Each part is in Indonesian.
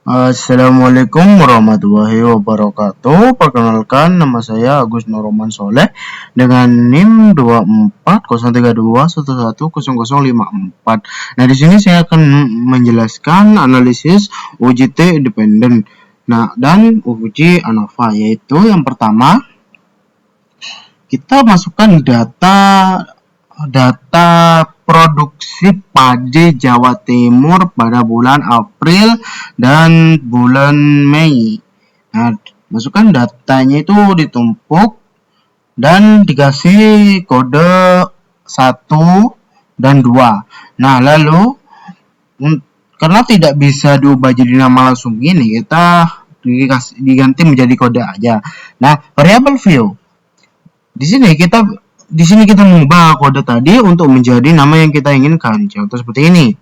Assalamualaikum warahmatullahi wabarakatuh. Perkenalkan, nama saya Agus Nurroman Soleh dengan NIM 240321110054. Nah, di sini saya akan menjelaskan analisis UJT independen. Nah, dan uji ANOVA, yaitu yang pertama kita masukkan data produksi padi Jawa Timur pada bulan April dan bulan Mei. Nah, masukkan datanya itu ditumpuk dan dikasih kode 1 dan 2. Nah, lalu karena tidak bisa diubah jadi nama langsung gini, kita diganti menjadi kode aja. Nah, variable view. Di sini kita mengubah kode tadi untuk menjadi nama yang kita inginkan. Contoh seperti ini,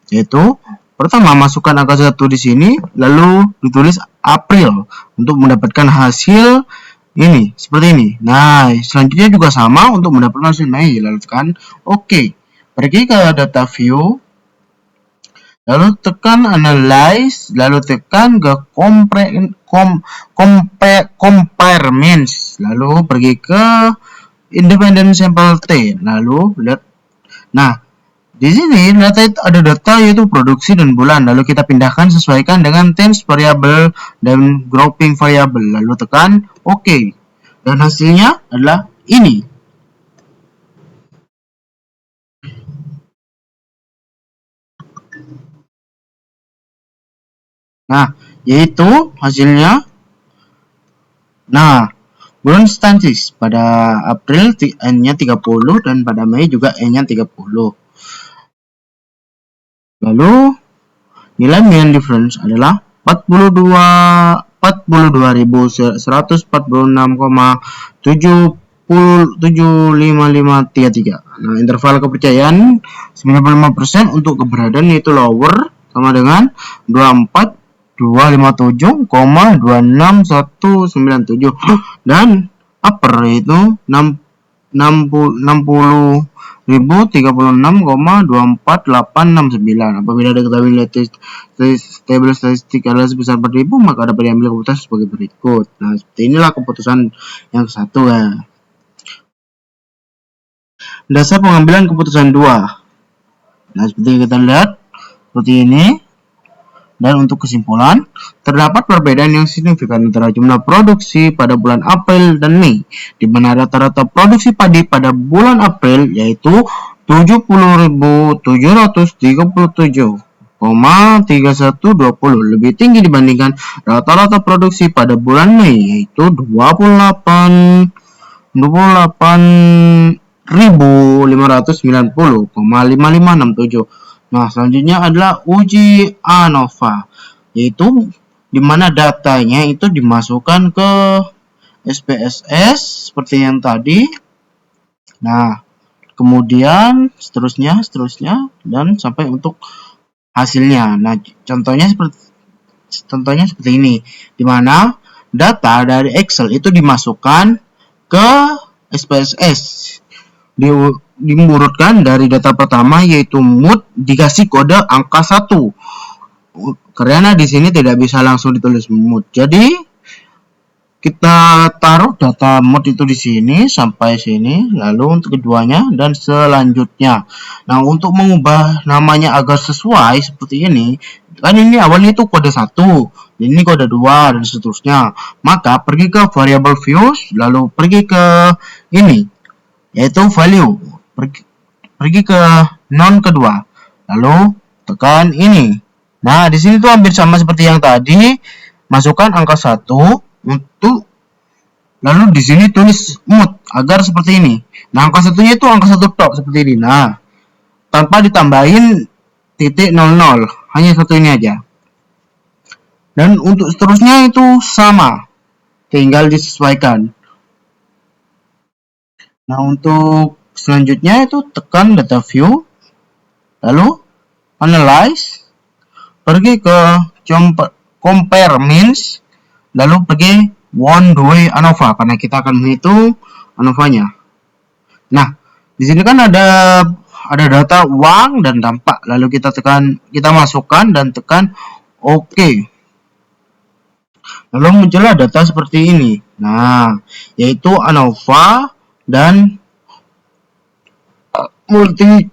yaitu pertama masukkan angka 1 di sini, lalu ditulis April untuk mendapatkan hasil ini seperti ini. Nah, selanjutnya juga sama untuk mendapatkan hasil Mei, lalu tekan OK. Pergi ke data view, lalu tekan analyze, lalu tekan ke compare means, lalu pergi ke independent sample T, lalu lihat. Nah, di sini ada data yaitu produksi dan bulan, lalu kita pindahkan sesuaikan dengan tense variable dan grouping variable, lalu tekan OK. Dan hasilnya adalah ini. Nah, yaitu hasilnya. Nah, bulan statis pada April N-nya 30 dan pada Mei juga N-nya 30. Lalu nilai mean difference adalah 42.756,75533. Nah, interval kepercayaan 95% untuk keberadaan yaitu lower sama dengan 24257,26197 dan upper yaitu 60.036,24869. Apabila diketahui nilai table statistik adalah sebesar 4.000, maka dapat diambil keputusan sebagai berikut. Nah, seperti inilah keputusan yang satu ya. Dasar pengambilan keputusan 2. Nah, seperti yang kita lihat seperti ini. Dan untuk kesimpulan, terdapat perbedaan yang signifikan antara jumlah produksi pada bulan April dan Mei, di mana rata-rata produksi padi pada bulan April yaitu 70.737,3120 lebih tinggi dibandingkan rata-rata produksi pada bulan Mei yaitu 28.590,5567. Nah, selanjutnya adalah uji ANOVA, yaitu di mana datanya itu dimasukkan ke SPSS seperti yang tadi. Nah, kemudian seterusnya dan sampai untuk hasilnya. Nah, contohnya seperti ini, di mana data dari Excel itu dimasukkan ke SPSS. Diurutkan dari data pertama yaitu mood dikasih kode angka 1. Karena di sini tidak bisa langsung ditulis mood. Jadi kita taruh data mood itu di sini sampai sini, lalu untuk keduanya dan selanjutnya. Nah, untuk mengubah namanya agar sesuai seperti ini, kan ini awalnya itu kode 1, ini kode 2 dan seterusnya. Maka pergi ke variable views, lalu pergi ke ini yaitu value. Pergi ke non kedua, lalu tekan ini. Nah, di sini tuh hampir sama seperti yang tadi. Masukkan angka 1 untuk, lalu di sini tulis mood agar seperti ini. Nah, angka satunya itu angka 1 tok seperti ini. Nah, tanpa ditambahin titik 00, hanya satu ini aja. Dan untuk seterusnya itu sama, tinggal disesuaikan. Nah, untuk selanjutnya itu tekan data view, lalu analyze, pergi ke compare means, lalu pergi one way ANOVA karena kita akan menghitung ANOVA-nya. Nah, di sini kan ada data uang dan dampak, lalu kita masukkan dan tekan OK. Lalu muncullah data seperti ini. Nah, yaitu ANOVA dan multi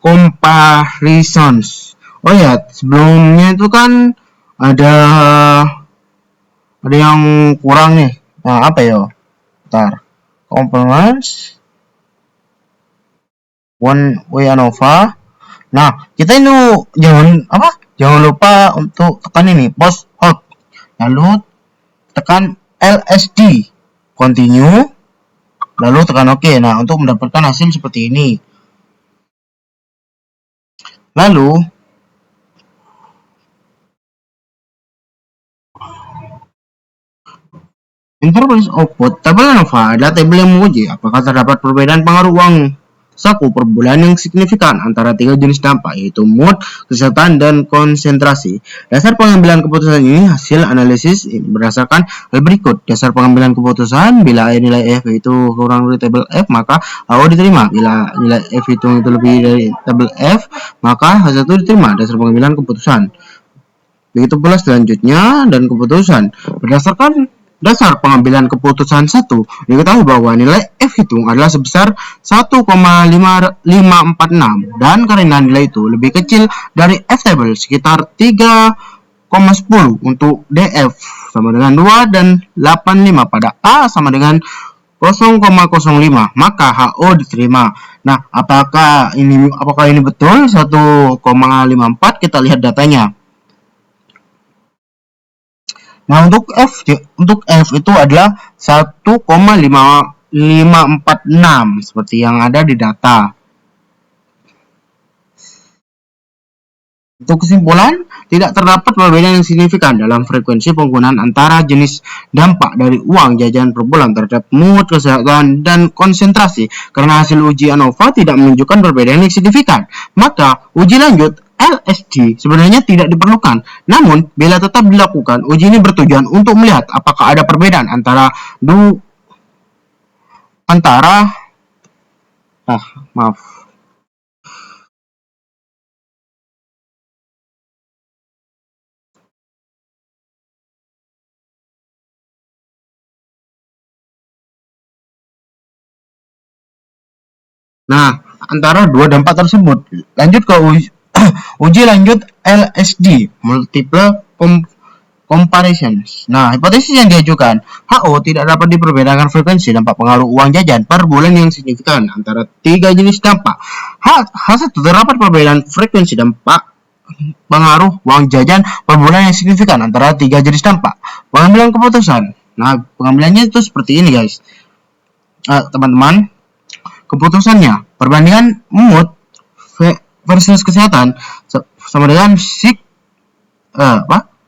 comparisons. Oh ya, sebelumnya itu kan ada yang kurang nih. Nah, apa ya? Bentar. Components one way ANOVA. Nah, kita ini jangan lupa untuk tekan ini post hot. Lalu tekan LSD continue, lalu tekan OK. Nah, untuk mendapatkan hasil seperti ini. Lalu informasi output tabel ANOVA adalah tabel yang menguji apakah terdapat perbedaan pengaruh uang saku per bulan yang signifikan antara tiga jenis dampak, yaitu mood, kesehatan, dan konsentrasi. Dasar pengambilan keputusan ini hasil analisis berdasarkan hal berikut. Dasar pengambilan keputusan, bila nilai F itu kurang dari tabel F, maka HO diterima. Bila nilai F itu lebih dari tabel F, maka H1 diterima. Dasar pengambilan keputusan. Begitu pula selanjutnya dan keputusan. Berdasarkan dasar pengambilan keputusan 1, diketahui bahwa nilai F hitung adalah sebesar 1,546 dan karena nilai itu lebih kecil dari F table sekitar 3,10 untuk DF sama dengan 2 dan 85 pada A sama dengan 0,05, maka HO diterima. Nah, apakah ini betul 1,54? Kita lihat datanya. Nah, untuk F itu adalah 1,546 seperti yang ada di data. Untuk kesimpulan, tidak terdapat perbedaan yang signifikan dalam frekuensi penggunaan antara jenis dampak dari uang jajan per bulan terhadap mood, kesehatan, dan konsentrasi. Karena hasil uji ANOVA tidak menunjukkan perbedaan yang signifikan, maka uji lanjut LSD sebenarnya tidak diperlukan. Namun, bila tetap dilakukan, uji ini bertujuan untuk melihat apakah ada perbedaan antara dua dampak tersebut. Lanjut ke uji lanjut LSD, multiple comparisons. Nah, hipotesis yang diajukan, HO tidak dapat diperbedakan frekuensi dampak pengaruh uang jajan per bulan yang signifikan antara tiga jenis dampak. H1 terdapat perbedaan frekuensi dampak pengaruh uang jajan per bulan yang signifikan antara tiga jenis dampak. Pengambilan keputusan. Nah, pengambilannya itu seperti ini, guys. Teman-teman, keputusannya perbandingan mood versus kesehatan sama dengan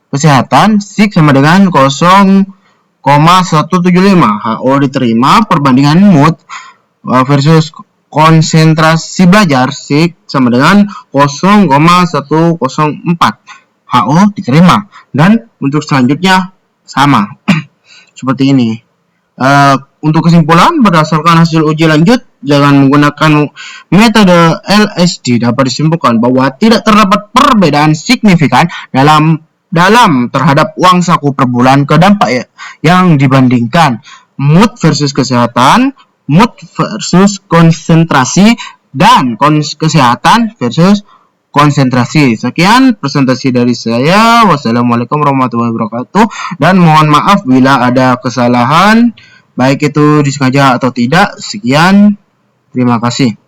kesehatan sama dengan 0,175. HO diterima. Perbandingan mood versus konsentrasi belajar sama dengan 0,104. HO diterima. Dan untuk selanjutnya sama seperti ini. Untuk kesimpulan, berdasarkan hasil uji lanjut dengan menggunakan metode LSD dapat disimpulkan bahwa tidak terdapat perbedaan signifikan dalam terhadap uang saku per bulan ke dampak yang dibandingkan mood versus kesehatan, mood versus konsentrasi, dan kesehatan versus konsentrasi. Sekian presentasi dari saya. Wassalamualaikum warahmatullahi wabarakatuh, dan mohon maaf bila ada kesalahan, baik itu disengaja atau tidak. Sekian, terima kasih.